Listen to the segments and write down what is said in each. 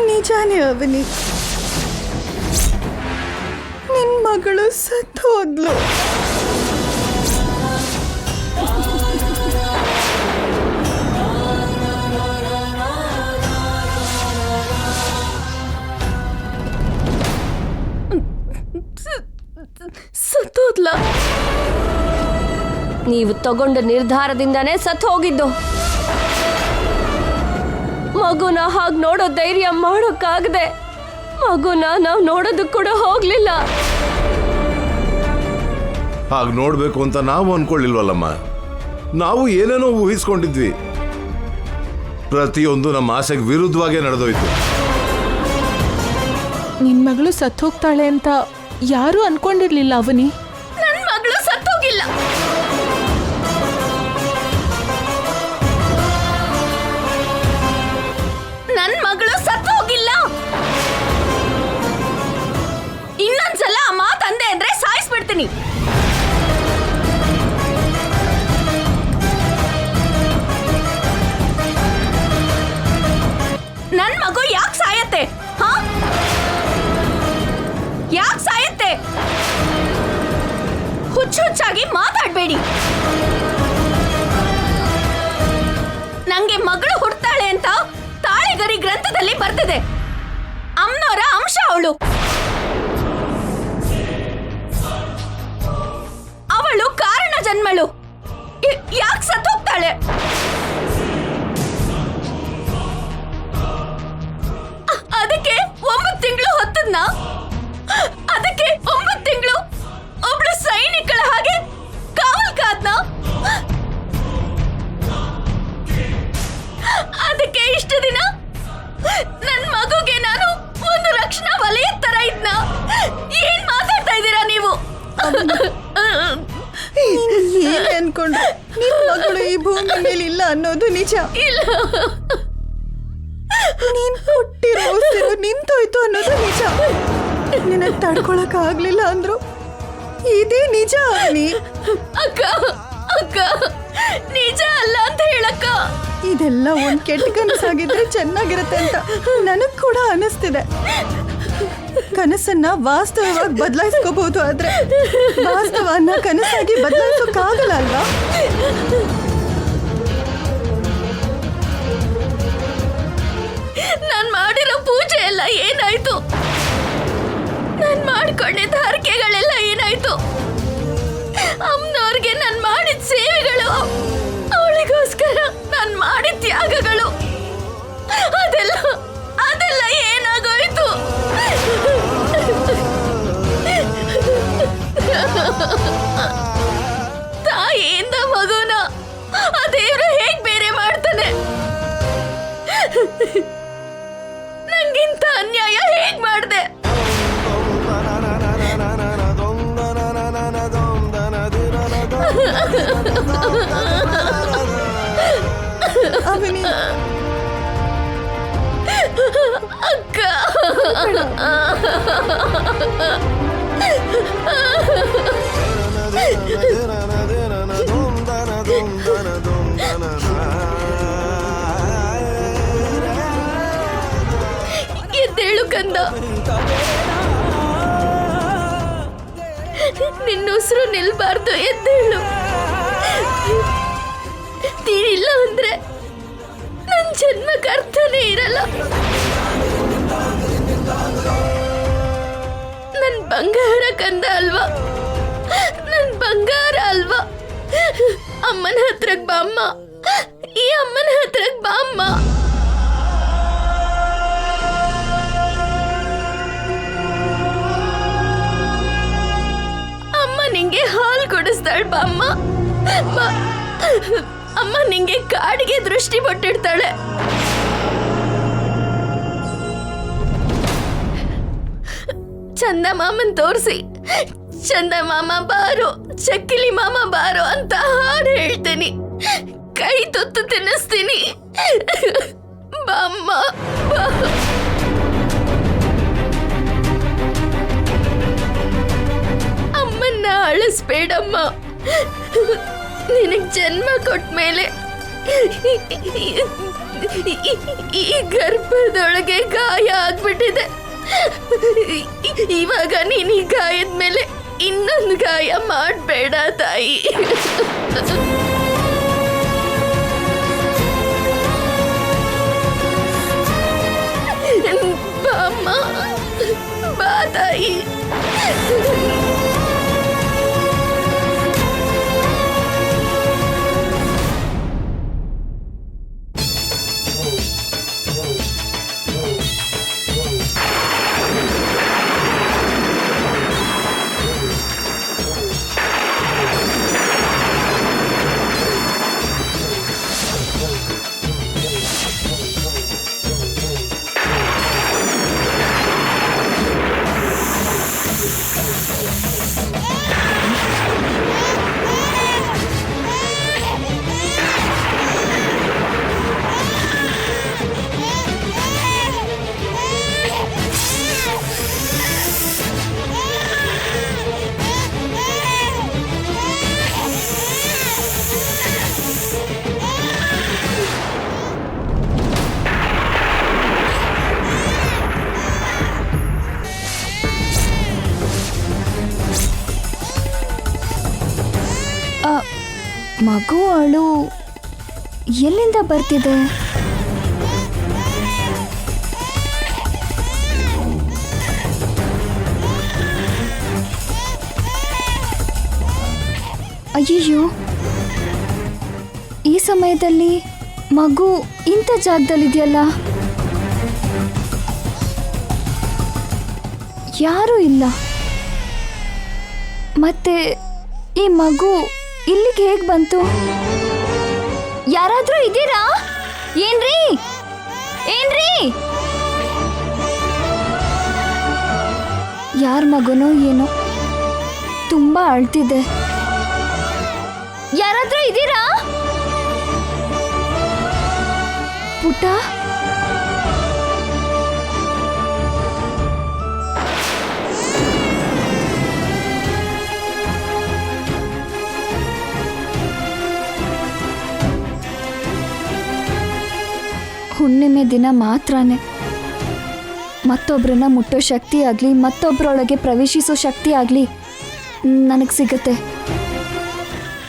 ನಿಜಾನೇ ಅವನಿ, ನಿನ್ ಮಗಳು ಸತ್ತು ಹೋದ್ಲು. ಸತ್ತೋದ್ಲ? ನೀವು ತಗೊಂಡ ನಿರ್ಧಾರದಿಂದಾನೇ ಸತ್ತು ಹೋಗಿದ್ದು. ಮಗುನ ಹಾಗೆ ನೋಡೋ ಧೈರ್ಯ ಮಾಡೋಕ್ಕಾಗದೆ ಮಗುನ ನಾವು ನೋಡೋದಕ್ಕೆ ಕೂಡ ಹೋಗ್ಲಿಲ್ಲ. ಹಾಗೆ ನೋಡ್ಬೇಕು ಅಂತ ನಾವು ಅನ್ಕೊಳ್ಳಿಲ್ವಲ್ಲಮ್ಮ. ನಾವು ಏನೇನೋ ಊಹಿಸ್ಕೊಂಡಿದ್ವಿ. ಪ್ರತಿಯೊಂದು ನಮ್ಮ ಆಸೆಗೆ ವಿರುದ್ಧವಾಗೇ ನಡೆದೋಯ್ತು. ನಿನ್ ಮಗಳು ಸತ್ತು ಹೋಗ್ತಾಳೆ ಅಂತ ಯಾರೂ ಅನ್ಕೊಂಡಿರ್ಲಿಲ್ಲ ಅವನಿ. ನನ್ನ ಮಗಳು ಸತ್ತೋಗಿಲ್ಲ. ನನ್ನ ಮಗಳು ಸತ್ತೋಗಿಲ್ಲ. ಇನ್ನೊಂದ್ಸಲ ಆ ಮಾತಂದೆ ಅಂದ್ರೆ ಸಾಯಿಸ್ಬಿಡ್ತೀನಿ. ನನ್ ಮಗು ಯಾಕೆ ಸಾಯತ್ತೆ? ಹಾ, ಯಾಕೆ ಸಾಯತ್ತೆ? ಹುಚ್ಚಾಗಿ ಮಾತಾಡ್ಬೇಡಿ. ನಂಗೆ ಮಗಳು ಹುಡ್ತಾಳೆ ಅಂತ ತಾಳೆಗರಿ ಗ್ರಂಥದಲ್ಲಿ ಬರ್ತಿದೆ. ಅಮ್ಮನವರ ಅಂಶ ಅವಳು. ಅವಳು ಕಾರಣ ಜನ್ಮಳು. ಯಾಕೆ ಸತ್ತೋಗ್ತಾಳೆ? ಅದಕ್ಕೆ 9 ತಿಂಗಳು ಹೊತ್ತದ್ನ. ಅದಕ್ಕೆ 9 ತಿಂಗಳು ಒಬ್ಳು ಸೈನಿಕಳ ಹಾಗೆ ಕಾವಲ್ ಕಾದ್ನ. ಅದಕ್ಕೆ ಇಷ್ಟು ದಿನ ನನ್ ಮಗುಗೆ ನಾನು ಒಂದು ರಕ್ಷಣಾ ವಲಯ ತರ ಇದ್ನ. ಏನ್ ಮಾತಾಡ್ತಾ ಇದ್ದೀರಾ ನೀವು? ಏನ್ ಅನ್ಕೊಂಡ್ರೆ ನಿನ್ ಮಗಳು ಈ ಭೂಮಿ ಮೇಲೆ ಇಲ್ಲ ಅನ್ನೋದು ನಿಜ. ಇಲ್ಲ, ನೀನ್ ಹುಟ್ಟಿರೋ ಉಸಿರು ನಿಂತೋಯ್ತು ಅನ್ನೋದು ನಿಜ. ನಿನ್ನ ತಡ್ಕೊಳಕ್ ಆಗ್ಲಿಲ್ಲ ಅಂದ್ರು ಇದೇ ನಿಜ ಅವನಿ. ಅಕ್ಕ ಅಕ್ಕ, ನಿಜ ಅಲ್ಲ ಅಂತ ಹೇಳಕ್ಕ. ಇದೆಲ್ಲ ಒಂದ್ ಕೆಟ್ಟ ಕನಸಾಗಿದ್ರೆ ಚೆನ್ನಾಗಿರುತ್ತೆ ಅಂತ ನನಗ್ ಕೂಡ ಅನಿಸ್ತಿದೆ. ಕನಸನ್ನ ವಾಸ್ತವವಾಗಿ ಬದಲಾಯಿಸ್ಕೋಬಹುದು, ಆದ್ರೆ ವಾಸ್ತವನ್ನ ಕನಸಾಗಿ ಬದಲಾಯಿಸೋಕ್ಕಾಗಲ್ಲ ಅಲ್ವಾ? ನಾನ್ ಮಾಡಿರೋ ಪೂಜೆ ಎಲ್ಲ ಏನಾಯ್ತು? ನಾನ್ ಮಾಡ್ಕೊಂಡಿದ್ದ ಹರಕೆಗಳೆಲ್ಲ ಏನಾಯ್ತು? ಅಮ್ಮನವ್ರಿಗೆ ನಾನ್ ಮಾಡಿದ ಸೇವೆಗಳು, ಅವಳಿಗೋಸ್ಕರ ನಾನ್ ಮಾಡಿದ ತ್ಯಾಗಗಳು, ಅದೆಲ್ಲ ಏನಾಗೋಯ್ತು? ತಾಯಿಯಿಂದ ಮಗುನ ಆ ದೇವ್ರು ಹೇಗ್ ಬೇರೆ ಮಾಡ್ತಾನೆ? ನಂಗಿಂತ ಅನ್ಯಾಯ ಹೇಗ್ ಮಾಡ್ದೆ? ಅವನಿ, ಅಕ್ಕ, ಎದ್ದೇಳು ಕಂದ. ನಿನ್ನ ಉಸಿರು ನಿಲ್ಬಾರ್ದು. ಎದ್ದೇಳು. ನೀನಿಲ್ಲ ಅಂದ್ರೆ ನನ್ನ ಜನ್ಮಕ್ಕೆ ಅರ್ಥನೇ ಇರಲ್ಲ. ನನ್ ಬಂಗಾರ ಕಂದ ಅಲ್ವಾ? ನನ್ ಬಂಗಾರ ಅಲ್ವಾ? ಅಮ್ಮನ ಹತ್ರಕ್ ಬಾ ಅಮ್ಮ. ಈ ಅಮ್ಮನ ಹತ್ರಕ್ ಬಾ ಅಮ್ಮ. ಅಮ್ಮ ನಿಂಗೆ ಹಾಲು ಕುಡಿಸ್ತಾಳೆ ಬಾ ಅಮ್ಮ. ಅಮ್ಮ ನಿಂಗೆ ಕಾಡಿಗೆ ದೃಷ್ಟಿ ಕೊಟ್ಟಿಡ್ತಾಳೆ. ಚಂದ ಮಾಮನ್ ತೋರಿಸಿ ಚಂದ ಮಾಮ ಬಾರೋ, ಚಕ್ಕಿಲಿ ಮಾಮ ಬಾರೋ ಅಂತ ಹಾಡು ಹೇಳ್ತೀನಿ. ಕೈ ತುತ್ತು ತಿನ್ನಿಸ್ತೀನಿ. ಬಾಮ್ಮ ಬಾ. ಅಮ್ಮನ್ನ ಅಳಿಸ್ಬೇಡಮ್ಮ. ನಿನಗ್ ಜನ್ಮ ಕೊಟ್ಮೇಲೆ ಈ ಗರ್ಭದೊಳಗೆ ಗಾಯ ಆಗ್ಬಿಟ್ಟಿದೆ. ಇವಾಗ ನೀನ್ ಈ ಗಾಯದ ಮೇಲೆ ಇನ್ನೊಂದು ಗಾಯ ಮಾಡಬೇಡ ತಾಯಿ. ಬಾಮ್ಮ, ಬಾ ತಾಯಿ. ಮಗು ಅಳು ಎಲ್ಲಿಂದ ಬರ್ತಿದೆ? ಅಯ್ಯಯ್ಯೋ, ಈ ಸಮಯದಲ್ಲಿ ಮಗು ಇಂಥ ಜಾಗದಲ್ಲಿದೆಯಲ್ಲ, ಯಾರೂ ಇಲ್ಲ. ಮತ್ತೆ ಈ ಮಗು ಇಲ್ಲಿಗೆ ಹೇಗೆ ಬಂತು? ಯಾರಾದ್ರೂ ಇದ್ದೀರಾ? ಏನ್ರಿ ಏನ್ರಿ? ಯಾರ ಮಗುನೋ ಏನೋ ತುಂಬಾ ಅಳ್ತಿದೆ. ಯಾರಾದ್ರೂ ಇದ್ದೀರಾ? ಪುಟ್ಟ, ಹುಣ್ಣಿಮೆ ದಿನ ಮಾತ್ರನೇ ಮತ್ತೊಬ್ಬರನ್ನ ಮುಟ್ಟೋ ಶಕ್ತಿ ಆಗಲಿ, ಮತ್ತೊಬ್ಬರೊಳಗೆ ಪ್ರವೇಶಿಸೋ ಶಕ್ತಿ ಆಗಲಿ ನನಗೆ ಸಿಗುತ್ತೆ.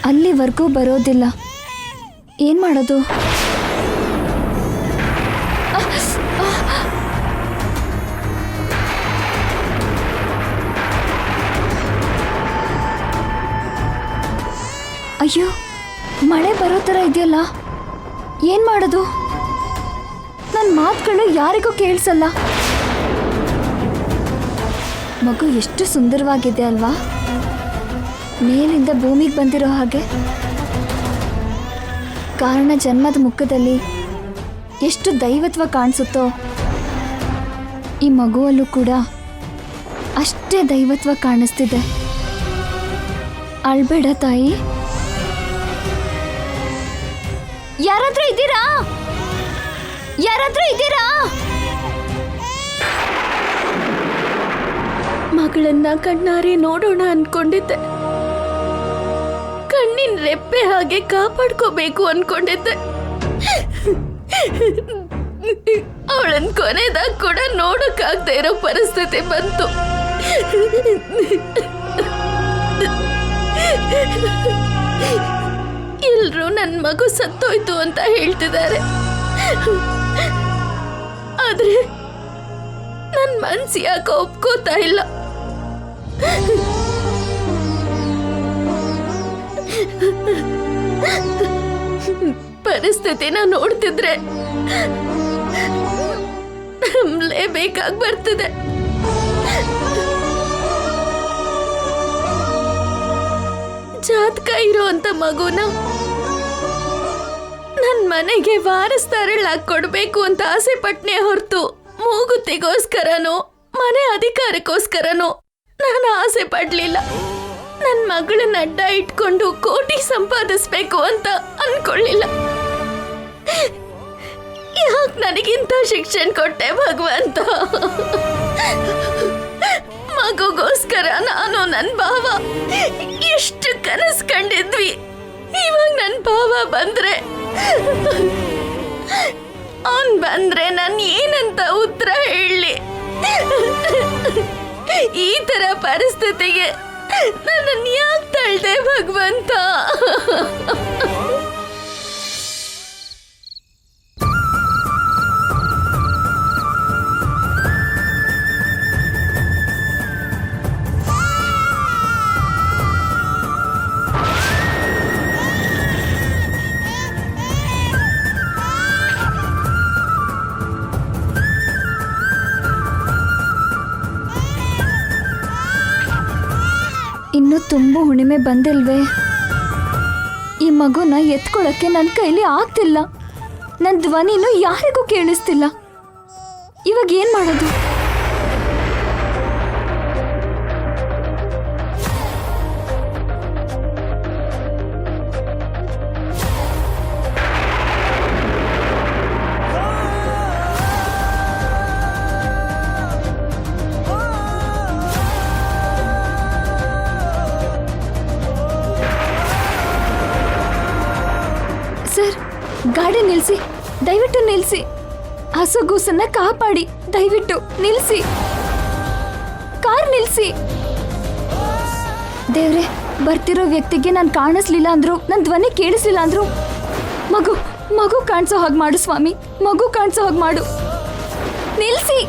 ಅಲ್ಲಿವರೆಗೂ ಬರೋದಿಲ್ಲ. ಏನು ಮಾಡೋದು? ಅಯ್ಯೋ, ಮಳೆ ಬರೋ ಥರ ಇದೆಯಲ್ಲ, ಏನು ಮಾಡೋದು? ನನ್ನ ಮಾತುಗಳು ಯಾರಿಗೂ ಕೇಳಿಸಲ್ಲ. ಮಗು ಎಷ್ಟು ಸುಂದರವಾಗಿದೆ ಅಲ್ವಾ? ಮೇಲಿಂದ ಭೂಮಿಗೆ ಬಂದಿರೋ ಹಾಗೆ. ಕಾರಣ ಜನ್ಮದ ಮುಖದಲ್ಲಿ ಎಷ್ಟು ದೈವತ್ವ ಕಾಣಿಸುತ್ತೋ, ಈ ಮಗುವಲ್ಲೂ ಕೂಡ ಅಷ್ಟೇ ದೈವತ್ವ ಕಾಣಿಸ್ತಿದೆ. ಅಳ್ಬೇಡ ತಾಯಿ. ಯಾರಾದ್ರೂ ಇದ್ದೀರಾ? ಯಾರಾದ್ರೂ ಇದ್ದೀರಾ? ಮಗಳನ್ನ ಕಣ್ಣಾರೆ ನೋಡೋಣ ಅನ್ಕೊಂಡಿದ್ದೆ. ಕಣ್ಣಿನ ರೆಪ್ಪೆ ಹಾಗೆ ಕಾಪಾಡ್ಕೋಬೇಕು ಅನ್ಕೊಂಡಿದ್ದೆ. ಅವಳನ್ ಕೊನೆದಾಗ ಕೂಡ ನೋಡಕ್ಕಾಗದೆ ಇರೋ ಪರಿಸ್ಥಿತಿ ಬಂತು. ಎಲ್ರೂ ನನ್ ಮಗು ಸತ್ತೋಯ್ತು ಅಂತ ಹೇಳ್ತಿದ್ದಾರೆ. ಆದ್ರೆ ನನ್ ಮನ್ಸು ಯಾಕೆ ಒಪ್ಕೋತಾ ಇಲ್ಲ. ಪರಿಸ್ಥಿತಿನ ನೋಡ್ತಿದ್ರೆ ನಂಬಲೇಬೇಕಾಗಿ ಬರ್ತಿದೆ. ಜಾತಕ ಇರೋಂತ ಮಗುನ ನನ್ ಮನೆಗೆ ವಾರಸ್ದಾರಳಾಗಿ ಕೊಡ್ಬೇಕು ಅಂತ ಆಸೆ ಪಟ್ನೆ ಹೊರತು ಮೂಗುತಿಗೋಸ್ಕರನೋ ಮನೆ ಅಧಿಕಾರಕ್ಕೋಸ್ಕರನೋ ನಾನು ಆಸೆ ಪಡ್ಲಿಲ್ಲ. ನನ್ ಮಗಳನ್ನ ಅಡ್ಡ ಇಟ್ಕೊಂಡು ಕೋಟಿ ಸಂಪಾದಿಸ್ಬೇಕು ಅಂತ ಅನ್ಕೊಳ್ಳಿಲ್ಲ. ಯಾಕೆ ನನಗಿಂತ ಶಿಕ್ಷಣ ಕೊಟ್ಟೆ ಭಗವಂತ? ಮಗುಗೋಸ್ಕರ ನಾನು ನನ್ ಭಾವ ಎಷ್ಟು ಕನಸು ಕಂಡಿದ್ವಿ. ಇವಾಗ ನನ್ ಭಾವ ಬಂದ್ರೆ ಅವನ್ ಬಂದ್ರೆ ನಾನು ಏನಂತ ಉತ್ತರ ಹೇಳಲಿ? ಈ ತರ ಪರಿಸ್ಥಿತಿಗೆ ನನ್ನನ್ನು ಯಾಕೆ ತಳ್ದೆ ಭಗವಂತ? ಇನ್ನು ತುಂಬಾ ಹುಣ್ಣಿಮೆ ಬಂದಿಲ್ವೇ? ಈ ಮಗುನ ಎತ್ಕೊಳಕ್ಕೆ ನನ್ನ ಕೈಲಿ ಆಗ್ತಿಲ್ಲ. ನನ್ನ ಧ್ವನಿನೂ ಯಾರಿಗೂ ಕೇಳಿಸ್ತಿಲ್ಲ. ಇವಾಗ ಏನ್ ಮಾಡೋದು? ಸರ್, ಗಾಡಿ ನಿಲ್ಸಿ, ದಯವಿಟ್ಟು ನಿಲ್ಸಿ. ಹಸುಗೂಸನ್ನ ಕಾಪಾಡಿ, ದಯವಿಟ್ಟು ನಿಲ್ಸಿ. ಕಾರ್ ನಿಲ್ಸಿ. ದೇವ್ರೆ, ಬರ್ತಿರೋ ವ್ಯಕ್ತಿಗೆ ನಾನು ಕಾಣಿಸ್ಲಿಲ್ಲ ಅಂದ್ರು, ನನ್ನ ಧ್ವನಿ ಕೇಳಿಸ್ಲಿಲ್ಲ ಅಂದ್ರು, ಮಗು ಕಾಣಿಸೋ ಹಾಗೆ ಮಾಡು ಸ್ವಾಮಿ. ಮಗು ಕಾಣಿಸೋ ಹಾಗೆ ಮಾಡು. ನಿಲ್ಸಿ.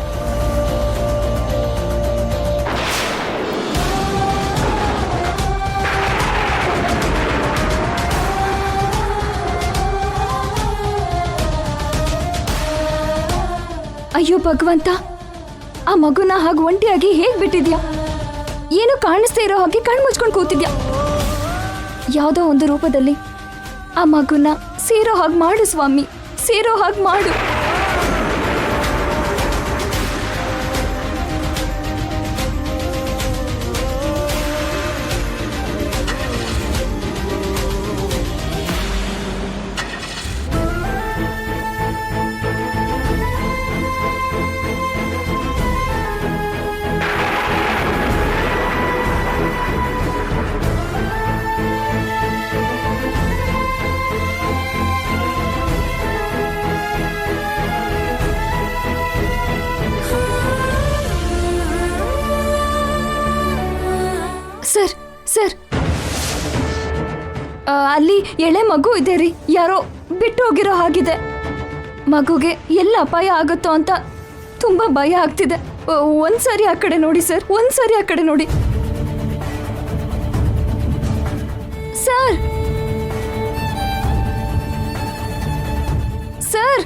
ಅಯ್ಯೋ ಭಗವಂತ, ಆ ಮಗುನ ಹಾಗೆ ಒಂಟಿಯಾಗಿ ಹೇಗ್ ಬಿಟ್ಟಿದ್ಯಾ? ಏನು ಕಾಣಿಸ್ತಾ ಇರೋ ಹಾಗೆ ಕಣ್ಣು ಮುಚ್ಕೊಂಡು ಕೂತಿದ್ಯಾ? ಯಾವುದೋ ಒಂದು ರೂಪದಲ್ಲಿ ಆ ಮಗುನ ಸೇರೋ ಹಾಗೆ ಮಾಡು ಸ್ವಾಮಿ, ಸೇರೋ ಹಾಗೆ ಮಾಡು. ಸರ್ ಸರ್, ಅಲ್ಲಿ ಎಳೆ ಮಗು ಇದೆ ರೀ. ಯಾರೋ ಬಿಟ್ಟು ಹೋಗಿರೋ ಹಾಗಿದೆ. ಮಗುಗೆ ಎಲ್ಲ ಅಪಾಯ ಆಗುತ್ತೋ ಅಂತ ತುಂಬಾ ಭಯ ಆಗ್ತಿದೆ. ಒಂದ್ಸರಿ ಆ ಕಡೆ ನೋಡಿ ಸರ್, ಒಂದ್ಸರಿ ಆ ಕಡೆ ನೋಡಿ ಸರ್. ಸರ್,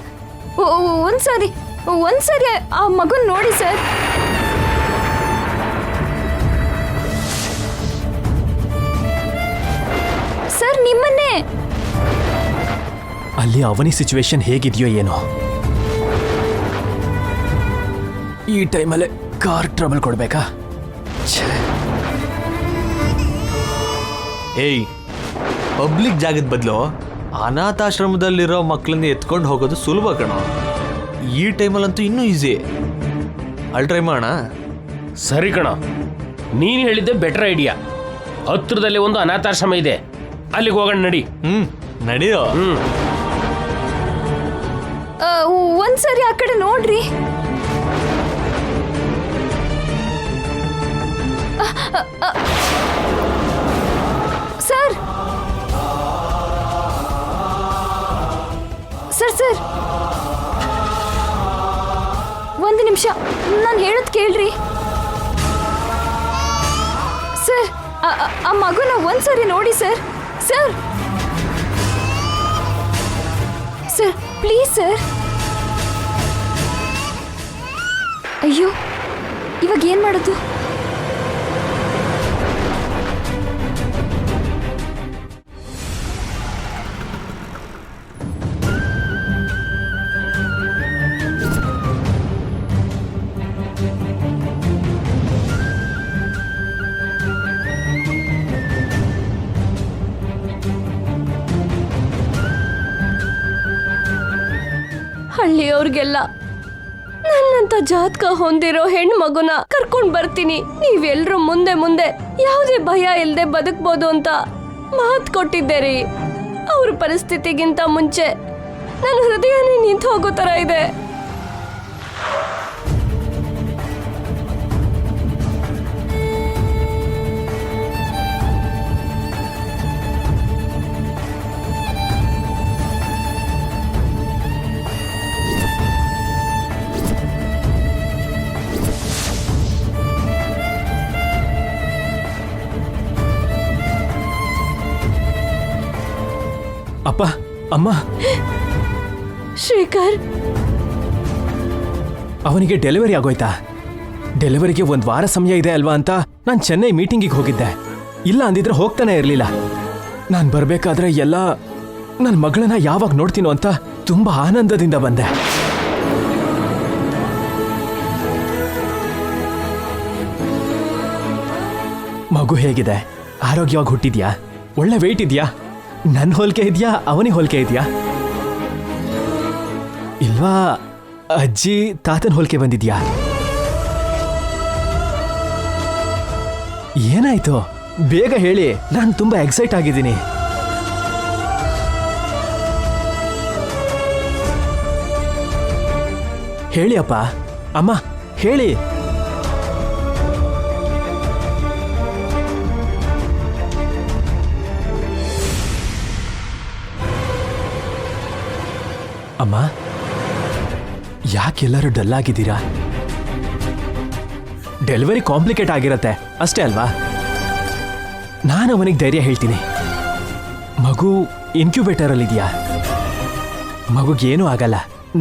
ಒಂದ್ಸರಿ ಆ ಮಗುನ್ ನೋಡಿ ಸರ್. ಸರ್, ನಿಮ್ಮನ್ನೇ. ಅಲ್ಲಿ ಅವನಿ ಸಿಚುವೇಶನ್ ಹೇಗಿದೆಯೋ ಏನೋ. ಈ ಟೈಮಲ್ಲೇ ಕಾರ್ ಟ್ರಬಲ್ ಕೊಡ್ಬೇಕಾ? ಏಯ್, ಪಬ್ಲಿಕ್ ಜಾಗದ ಬದಲು ಅನಾಥಾಶ್ರಮದಲ್ಲಿರೋ ಮಕ್ಕಳನ್ನ ಎತ್ಕೊಂಡು ಹೋಗೋದು ಸುಲಭ ಕಣೋ. ಈ ಟೈಮಲ್ಲಂತೂ ಇನ್ನೂ ಈಸಿ. ಅಲ್ಲಿ ಟ್ರೈ ಮಾಡೋಣ. ಸರಿ ಕಣ, ನೀನು ಹೇಳಿದ್ದೆ ಬೆಟರ್ ಐಡಿಯಾ. ಹತ್ರದಲ್ಲಿ ಒಂದು ಅನಾಥಾಶ್ರಮ ಇದೆ, ಅಲ್ಲಿಗೆ ಹೋಗೋಣ ನಡಿ. ನಡೆಯೋ. ಒಂದ್ಸರಿ ಆ ಕಡೆ ನೋಡ್ರಿ. ಸರ್ ಸರ್ ಸರ್, ಒಂದು ನಿಮಿಷ, ನಾನು ಹೇಳೋದು ಕೇಳ್ರಿ ಸರ್. ಆ ಮಗುನ ಒಂದ್ಸರಿ ನೋಡಿ sir. Sir sir, please sir. ಅಯ್ಯೋ, ಇವಾಗ ಏನ್ ಮಾಡೋದು? ಹಳ್ಳಿಯವ್ರಿಗೆಲ್ಲ ನನ್ನಂತ ಜಾತಕ ಹೊಂದಿರೋ ಹೆಣ್ಣು ಮಗುನ ಕರ್ಕೊಂಡ್ ಬರ್ತೀನಿ, ನೀವೆಲ್ರೂ ಮುಂದೆ ಮುಂದೆ ಯಾವುದೇ ಭಯ ಇಲ್ಲದೆ ಬದುಕ್ಬೋದು ಅಂತ ಮಾತು ಕೊಟ್ಟಿದ್ದೆ ರೀ. ಅವ್ರ ಪರಿಸ್ಥಿತಿಗಿಂತ ಮುಂಚೆ ನನ್ನ ಹೃದಯನೇ ನಿಂತು ಹೋಗೋ ತರ ಇದೆ. ಅಪ್ಪ, ಅಮ್ಮ, ಶ್ರೀಕರ್, ಅವನಿಗೆ ಡೆಲಿವರಿ ಆಗೋಯ್ತಾ? ಡೆಲಿವರಿಗೆ 1 ವಾರ ಸಮಯ ಇದೆ ಅಲ್ವಾ ಅಂತ ನಾನು ಚೆನ್ನೈ ಮೀಟಿಂಗಿಗೆ ಹೋಗಿದ್ದೆ. ಇಲ್ಲ ಅಂದಿದ್ರೆ ಹೋಗ್ತಾನೆ ಇರಲಿಲ್ಲ. ನಾನು ಬರಬೇಕಾದ್ರೆ ಎಲ್ಲ ನನ್ನ ಮಗಳನ್ನ ಯಾವಾಗ ನೋಡ್ತೀನೋ ಅಂತ ತುಂಬಾ ಆನಂದದಿಂದ ಬಂದೆ. ಮಗು ಹೇಗಿದೆ? ಆರೋಗ್ಯವಾಗಿ ಹುಟ್ಟಿದ್ಯಾ? ಒಳ್ಳೆ ವೆಯ್ಟ್ ಇದೆಯಾ? ನನ್ನ ಹೋಲಿಕೆ ಇದೆಯಾ, ಅವನಿಗೆ ಹೋಲಿಕೆ ಇದೆಯಾ? ಇಲ್ವಾ ಅಜ್ಜಿ ತಾತನ ಹೋಲಿಕೆ ಬಂದಿದ್ಯಾ? ಏನಾಯ್ತು? ಬೇಗ ಹೇಳಿ, ನಾನು ತುಂಬಾ ಎಕ್ಸೈಟ್ ಆಗಿದ್ದೀನಿ. ಹೇಳಿ ಅಪ್ಪ, ಅಮ್ಮ, ಹೇಳಿ. ಅಮ್ಮ, ಯಾಕೆಲ್ಲರೂ ಡಲ್ ಆಗಿದ್ದೀರಾ? ಡೆಲಿವರಿ ಕಾಂಪ್ಲಿಕೇಟ್ ಆಗಿರತ್ತೆ ಅಷ್ಟೇ ಅಲ್ವಾ? ನಾನು ಅವನಿಗೆ ಧೈರ್ಯ ಹೇಳ್ತೀನಿ. ಮಗು ಇನ್ಕ್ಯುಬೇಟರ್ ಅಲ್ಲಿದೆಯಾ? ಮಗುಗೇನೂ ಆಗಲ್ಲ.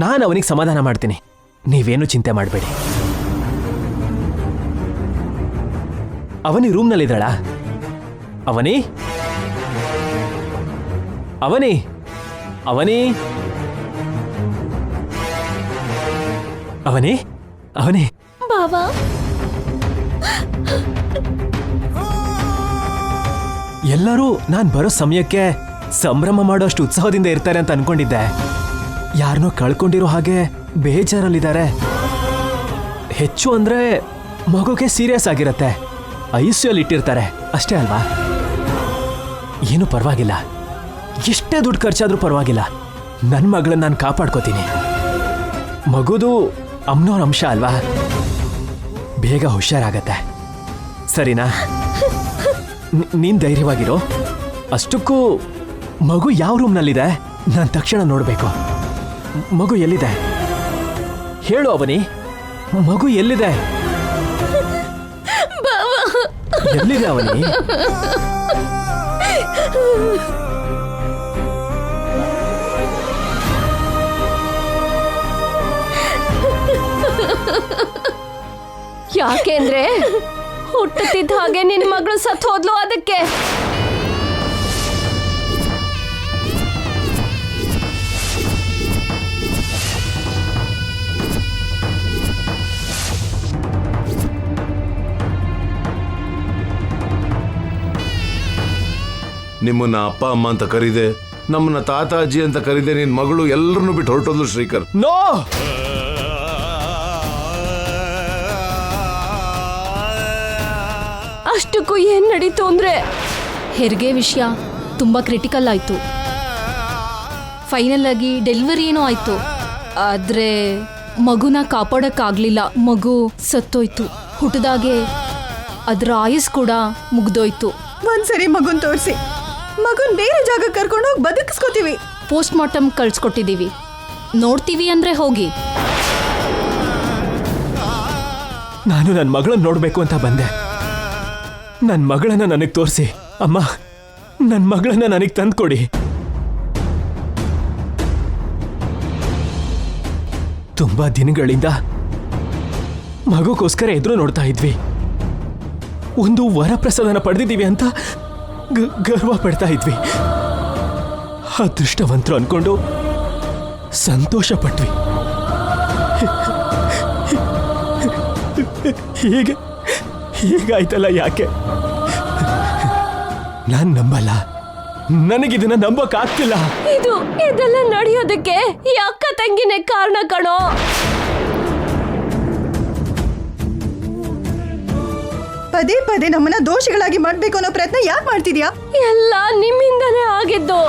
ನಾನು ಅವನಿಗೆ ಸಮಾಧಾನ ಮಾಡ್ತೀನಿ. ನೀವೇನು ಚಿಂತೆ ಮಾಡಬೇಡಿ. ಅವನಿ ರೂಮ್ನಲ್ಲಿದ್ದಾಳ? ಅವನಿ ಅವನಿ ಅವನಿ ಅವನಿ ಅವನಿ ಬಾವಾ, ಎಲ್ಲರೂ ನಾನ್ ಬರೋ ಸಮಯಕ್ಕೆ ಸಂಭ್ರಮ ಮಾಡೋಷ್ಟು ಉತ್ಸಾಹದಿಂದ ಇರ್ತಾರೆ ಅಂತ ಅನ್ಕೊಂಡಿದ್ದೆ. ಯಾರನ್ನೋ ಕಳ್ಕೊಂಡಿರೋ ಹಾಗೆ ಬೇಜಾರಲ್ಲಿದ್ದಾರೆ. ಹೆಚ್ಚು ಅಂದ್ರೆ ಮಗುಗೆ ಸೀರಿಯಸ್ ಆಗಿರತ್ತೆ. ICU ಇಟ್ಟಿರ್ತಾರೆ ಅಷ್ಟೇ ಅಲ್ವಾ? ಏನು ಪರವಾಗಿಲ್ಲ. ಎಷ್ಟೇ ದುಡ್ಡು ಖರ್ಚಾದ್ರೂ ಪರವಾಗಿಲ್ಲ. ನನ್ನ ಮಗಳನ್ನ ನಾನು ಕಾಪಾಡ್ಕೋತೀನಿ. ಮಗುದು ಅಮ್ಮನವ್ರ ಅಂಶ ಅಲ್ವಾ? ಬೇಗ ಹುಷಾರಾಗತ್ತೆ. ಸರಿನಾ? ನೀನ್ ಧೈರ್ಯವಾಗಿರೋ. ಅಷ್ಟಕ್ಕೂ ಮಗು ಯಾವ ರೂಮ್ನಲ್ಲಿದೆ? ನಾನು ತಕ್ಷಣ ನೋಡಬೇಕು. ಮಗು ಎಲ್ಲಿದೆ ಹೇಳು ಅವನಿ. ಮಗು ಎಲ್ಲಿದೆ? ಎಲ್ಲಿದೆ ಅವನಿ? ಯಾಕೆಂದ್ರೆ ಹುಟ್ಟುತ್ತಿದ್ದ ಹಾಗೆ ನಿನ್ನ ಮಗಳು ಸತ್ತು ಹೋದ್ಲು, ಅದಕ್ಕೆ. ನಿಮ್ಮನ್ನ ಅಪ್ಪ ಅಮ್ಮ ಅಂತ ಕರೀದೆ, ನಮ್ಮನ್ನ ತಾತ ಅಜ್ಜಿ ಅಂತ ಕರೀದೆ. ನಿನ್ ಮಗಳು ಎಲ್ಲರನ್ನು ಬಿಟ್ಟು ಹೊರಟೋದ್ಲು ಶ್ರೀಕರ್. ನೋ! ಅಷ್ಟಕ್ಕೂ ಏನ್ ನಡೀತು ಅಂದ್ರೆ, ಹೆರಿಗೆ ವಿಷಯ ತುಂಬಾ ಕ್ರಿಟಿಕಲ್ ಆಯ್ತು. ಫೈನಲ್ ಆಗಿ ಡೆಲಿವರಿ ಏನೋ ಆಯ್ತು. ಆದ್ರೆ ಮಗುನ ಕಾಪಾಡಕ್ಕಾಗ್ಲಿಲ್ಲ. ಮಗು ಸತ್ತೋಯ್ತು. ಹುಟ್ಟದಾಗೆ ಅದ್ರ ಆಯುಸ್ ಕೂಡ ಮುಗ್ದೋಯ್ತು. ಒಂದ್ಸರಿ ಮಗುನ್ ತೋರಿಸಿ, ಮಗುನ್ ಬೇರೆ ಜಾಗ ಕರ್ಕೊಂಡು ಹೋಗಿ ಬದುಕಿಸ್ಕೋತೀವಿ. Post mortem ಕಳ್ಸ್ಕೊಟ್ಟಿದೀವಿ. ನೋಡ್ತೀವಿ ಅಂದ್ರೆ ಹೋಗಿ. ನಾನು ನನ್ನ ಮಗಳನ್ನ ನೋಡ್ಬೇಕು ಅಂತ ಬಂದೆ. ನನ್ನ ಮಗಳನ್ನ ನನಗೆ ತೋರಿಸಿ ಅಮ್ಮ. ನನ್ನ ಮಗಳನ್ನ ನನಗೆ ತಂದ್ಕೊಡಿ. ತುಂಬಾ ದಿನಗಳಿಂದ ಮಗುಗೋಸ್ಕರ ಎದುರು ನೋಡ್ತಾ ಇದ್ವಿ. ಒಂದು ವರಪ್ರಸಾದನ ಪಡೆದಿದ್ದೀವಿ ಅಂತ ಗರ್ವ ಪಡ್ತಾ ಇದ್ವಿ. ಅದೃಷ್ಟವಂತರು ಅನ್ಕೊಂಡು ಸಂತೋಷ ಪಟ್ವಿ. ಹೀಗಾಯ್ತಲ್ಲ ಯಾಕೆ? ನಾನ್ ನಂಬಲ್ಲ. ನನಗಿದನ್ನ ನಂಬಕ್ಕಾಗ್ತಿಲ್ಲ. ಇದೆಲ್ಲ ನಡೆಯೋದಕ್ಕೆ ಈ ಅಕ್ಕ ತಂಗಿನೇ ಕಾರಣ ಕಣೋ. ಪದೇ ಪದೇ ನಮ್ಮನ್ನ ದೋಷಿಗಳಾಗಿ ಮಾಡ್ಬೇಕು ಅನ್ನೋ ಪ್ರಯತ್ನ ಯಾಕೆ ಮಾಡ್ತಿದ್ಯಾ? ಎಲ್ಲ ನಿಮ್ಮಿಂದನೇ ಆಗಿದ್ದು.